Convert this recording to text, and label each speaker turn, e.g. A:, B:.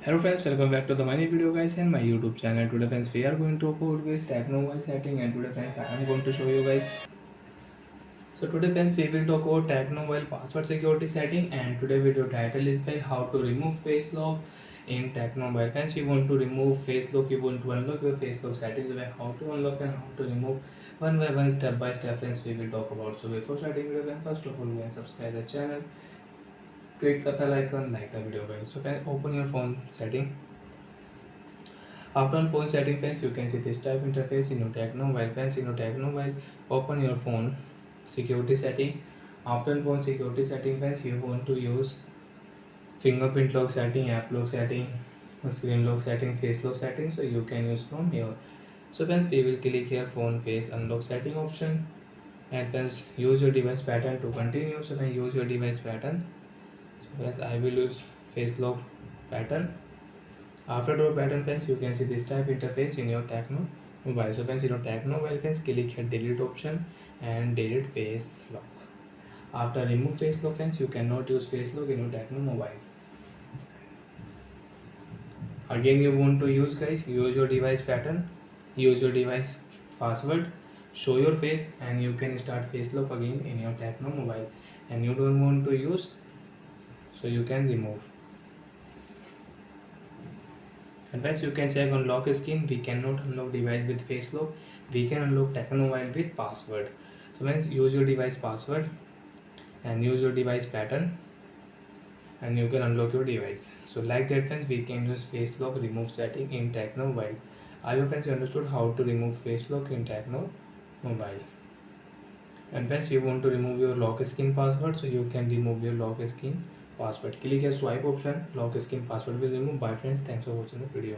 A: Hello friends, welcome back to the my new video guys and my YouTube channel. Today friends, we are going to go with Tecno setting, and today friends, I am going to show you guys. So today friends, we will talk about Tecno password security setting, and today video title is by how to remove face lock in Tecno Mobile. Friends, you want to remove face lock, you want to unlock your face lock settings, by how to unlock and how to remove one by one, step by step. Friends, we will talk about. So before starting video, friends, first of all, you can subscribe the channel, click the bell icon, like the video guys. So friends, open your phone setting. After on phone setting friends, you can see this type interface in your Tecno Mobile. Friends, in your Tecno Mobile, open your phone security setting. After on phone security setting friends, you want to use fingerprint lock setting, app lock setting, screen lock setting, face lock setting. So you can use from here. So friends, we will click here phone face unlock setting option, and friends, use your device pattern to continue. So then use your device pattern. So friends, I will use face lock pattern. After door pattern friends, you can see this type interface in your Tecno Mobile. So friends, in your Tecno Mobile friends, click here delete option and delete face lock. After remove face lock friends, you cannot use face lock in your Tecno Mobile. Again, you want to use guys, use your device pattern, use your device password, show your face, and you can start face lock again in your Tecno Mobile. And you don't want to use, so you can remove. And once you can check on lock screen, we cannot unlock device with face lock. We can unlock Tecno Mobile with password. So once use your device password and use your device pattern, and you can unlock your device. So like that friends, we can use face lock remove setting in Tecno Mobile. I hope friends you understood how to remove face lock in Tecno Mobile. And friends, you want to remove your lock screen password, so you can remove your lock screen password. Click here swipe option, lock screen password will remove. Bye friends, thanks for watching the video.